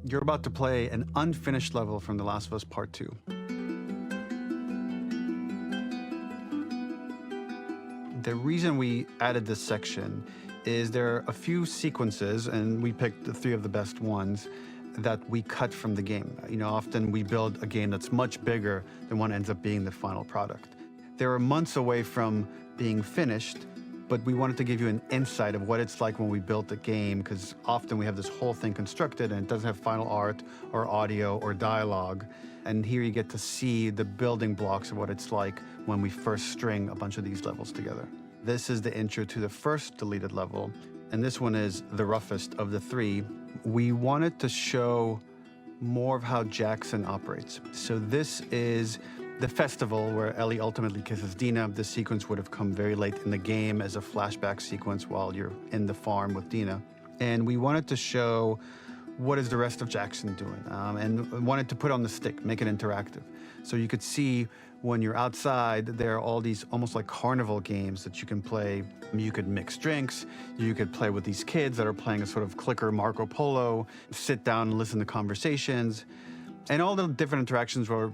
You're about to play an unfinished level from The Last of Us Part 2. The reason we added this section is there are a few sequences, and we picked the 3 of the best ones, that we cut from the game. Often we build a game that's much bigger than what ends up being the final product. They were months away from being finished, but we wanted to give you an insight of what it's like when we built a game, because often we have this whole thing constructed and it doesn't have final art or audio or dialogue. And here you get to see the building blocks of what it's like when we first string a bunch of these levels together. This is the intro to the first deleted level, and this one is the roughest of the 3. We wanted to show more of how Jackson operates. So this is the festival where Ellie ultimately kisses Dina. This sequence would have come very late in the game as a flashback sequence while you're in the farm with Dina. And we wanted to show what is the rest of Jackson doing, and wanted to put on the stick, make it interactive. So you could see when you're outside, there are all these almost like carnival games that you can play. You could mix drinks, you could play with these kids that are playing a sort of clicker Marco Polo, sit down and listen to conversations. And all the different interactions were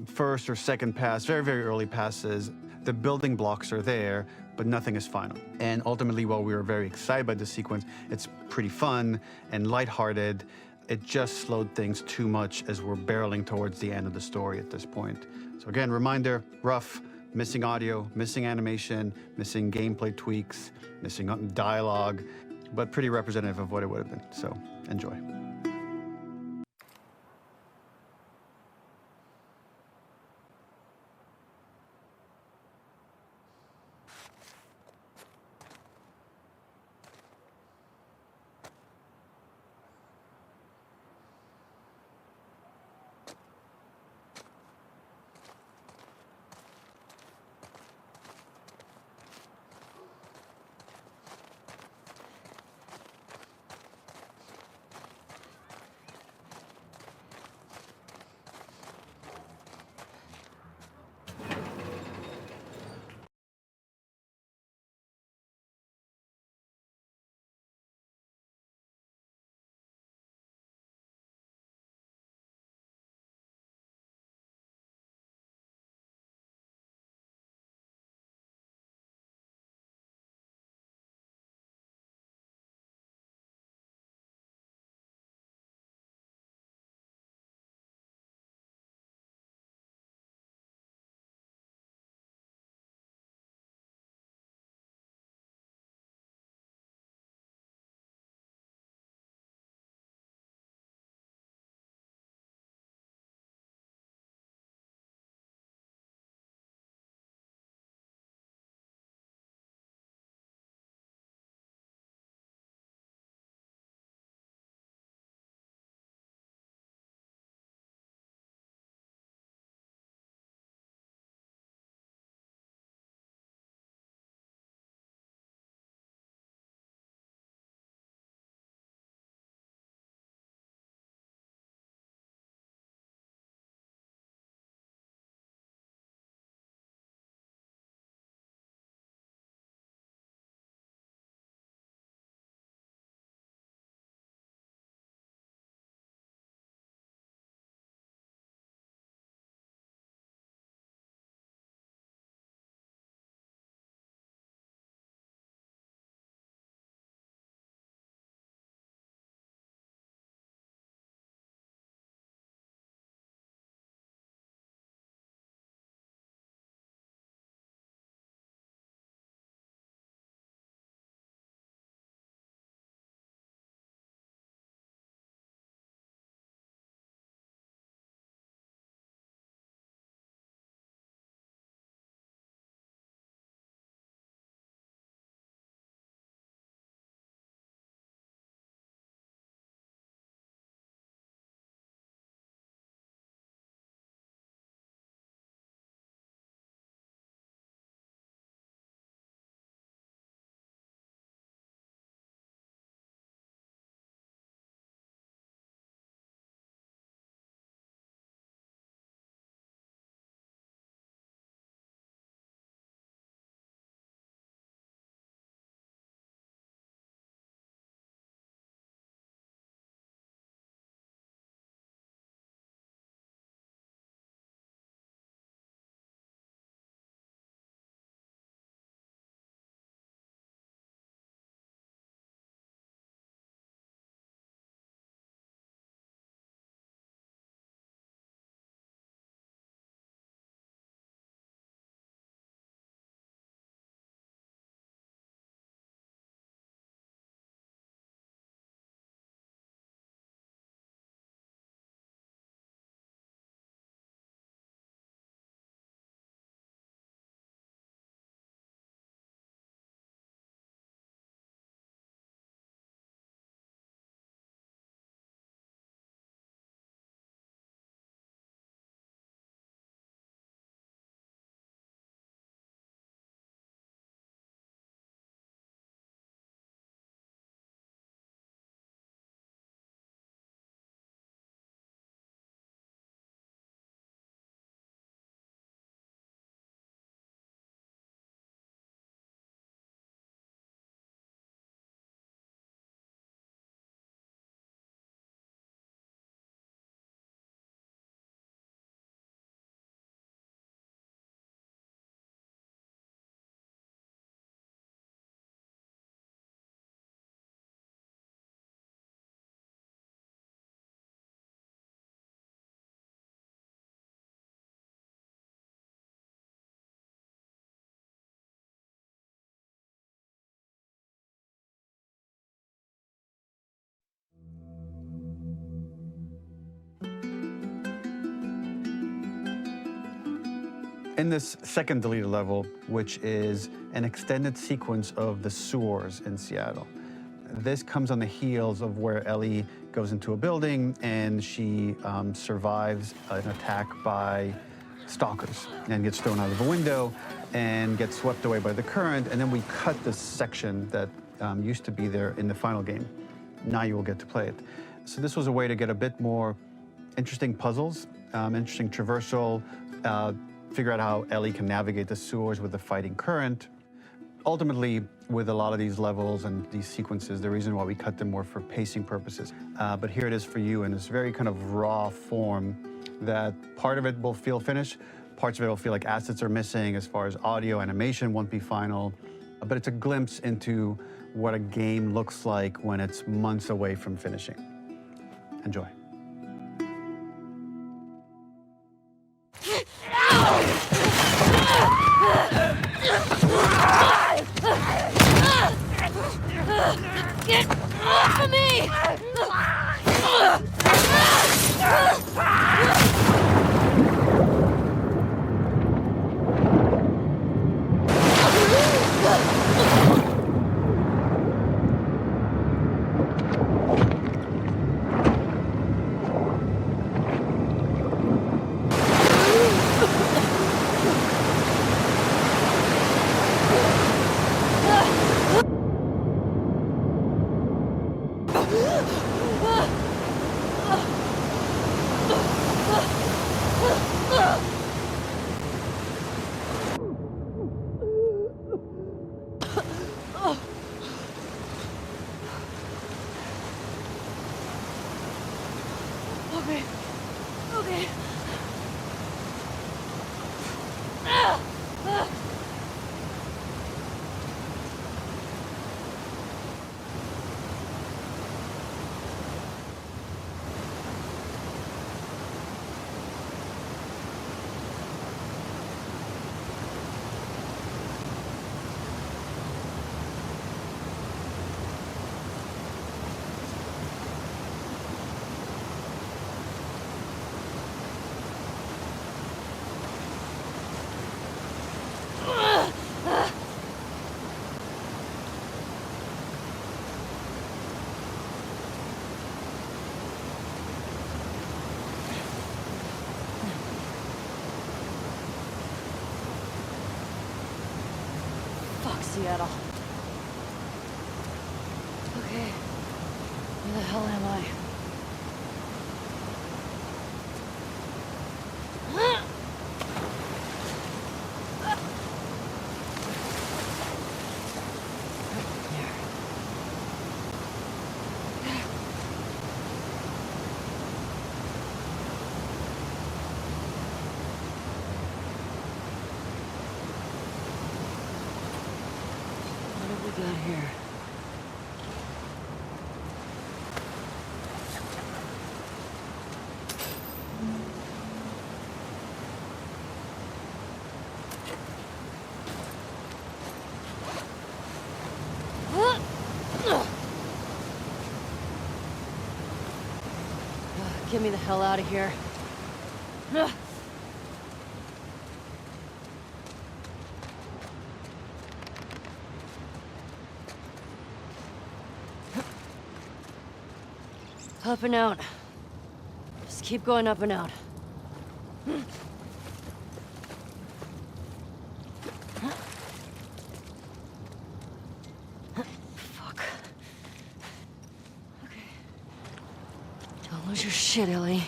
first or second pass, very, very early passes. The building blocks are there, but nothing is final. And ultimately, while we were very excited by this sequence, it's pretty fun and lighthearted. It just slowed things too much as we're barreling towards the end of the story at this point. So again, reminder, rough, missing audio, missing animation, missing gameplay tweaks, missing dialogue, but pretty representative of what it would have been. So enjoy. In this second deleted level, which is an extended sequence of the sewers in Seattle, this comes on the heels of where Ellie goes into a building and she survives an attack by stalkers and gets thrown out of a window and gets swept away by the current. And then we cut this section that used to be there in the final game. Now you will get to play it. So this was a way to get a bit more interesting puzzles, interesting traversal, figure out how Ellie can navigate the sewers with the fighting current. Ultimately, with a lot of these levels and these sequences, the reason why we cut them were for pacing purposes. But here it is for you in this very kind of raw form that part of it will feel finished, parts of it will feel like assets are missing as far as audio, animation won't be final. But it's a glimpse into what a game looks like when it's months away from finishing. Enjoy. Get off of me! Okay. Okay. Fuck Seattle. Okay. Where the hell am I? What have we got here? Get me the hell out of here. Up and out. Just keep going up and out. Fuck. Okay. Don't lose your shit, Ellie.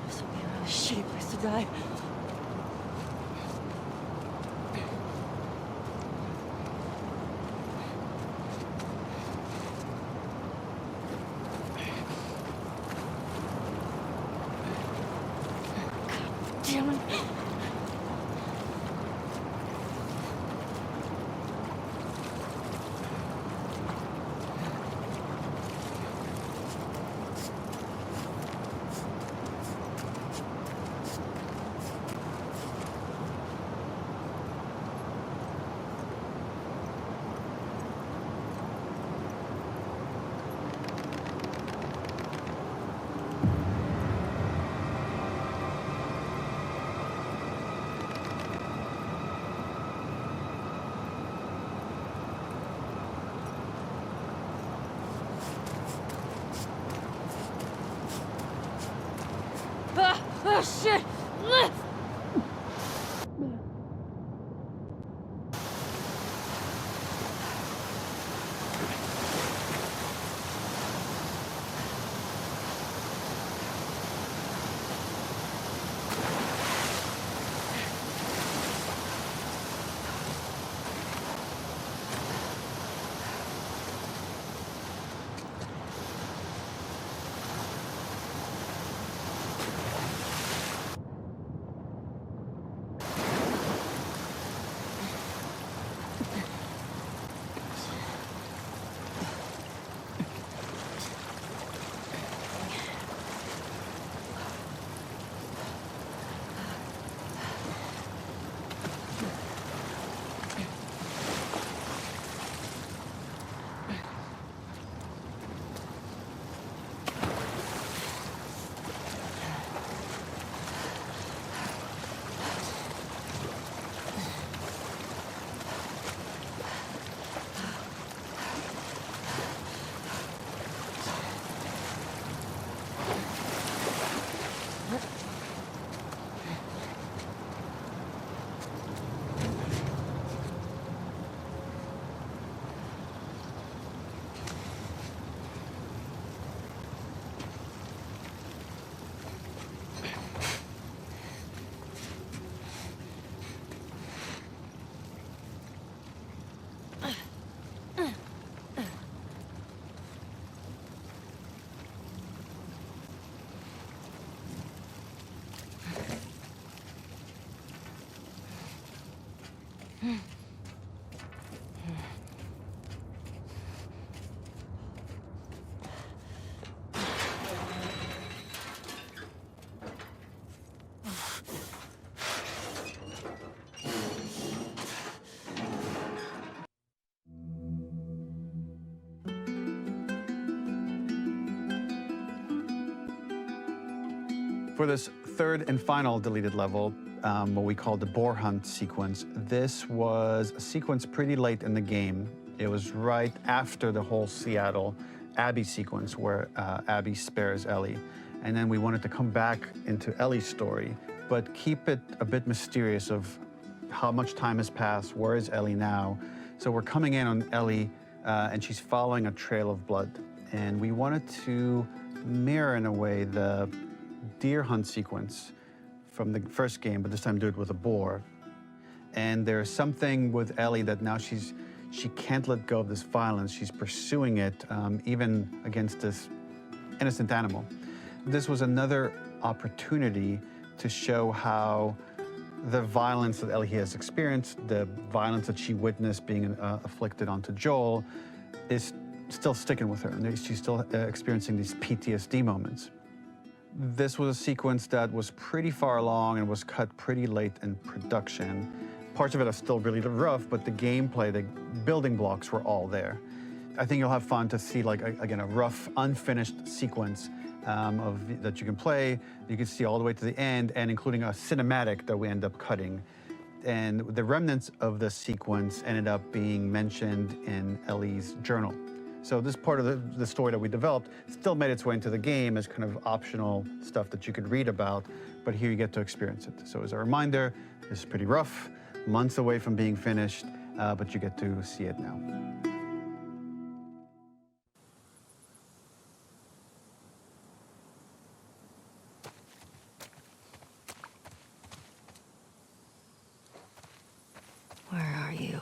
This would be a really shitty place to die. shit! For this third and final deleted level, what we call the boar hunt sequence, this was a sequence pretty late in the game. It was right after the whole Seattle Abby sequence where Abby spares Ellie. And then we wanted to come back into Ellie's story, but keep it a bit mysterious of how much time has passed, where is Ellie now? So we're coming in on Ellie and she's following a trail of blood. And we wanted to mirror in a way the deer hunt sequence from the first game, but this time do it with a boar. And there's something with Ellie that now she can't let go of this violence. She's pursuing it, even against this innocent animal. This was another opportunity to show how the violence that Ellie has experienced, the violence that she witnessed being afflicted onto Joel, is still sticking with her, and she's still experiencing these PTSD moments. This was a sequence that was pretty far along and was cut pretty late in production. Parts of it are still really rough, but the gameplay, the building blocks were all there. I think you'll have fun to see, like, again, a rough, unfinished sequence that you can play. You can see all the way to the end, and including a cinematic that we end up cutting. And the remnants of the sequence ended up being mentioned in Ellie's journal. So this part of the story that we developed still made its way into the game as kind of optional stuff that you could read about, but here you get to experience it. So as a reminder, this is pretty rough, months away from being finished, but you get to see it now. Where are you?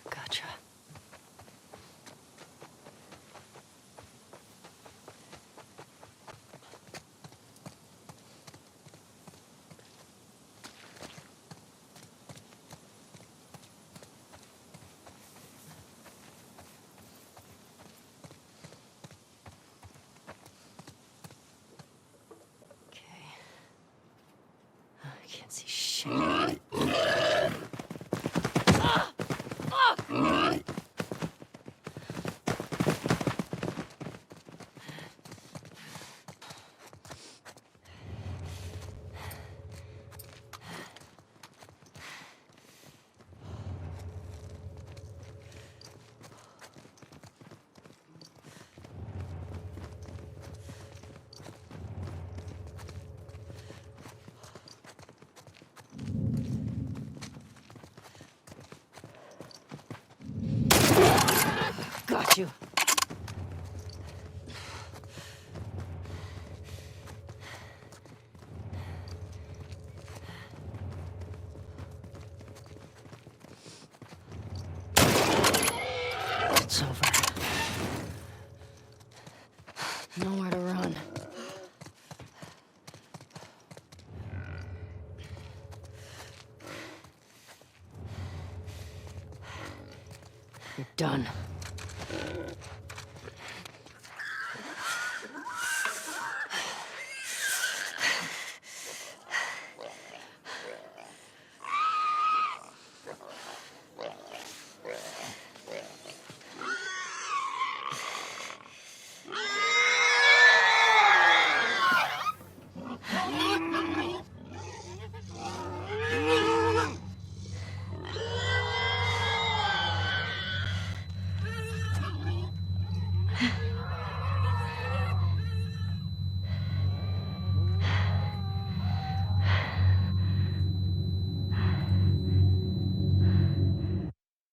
Gotcha. Okay. I can't see shit. Shit. Got you. It's over. Nowhere to run. You're done.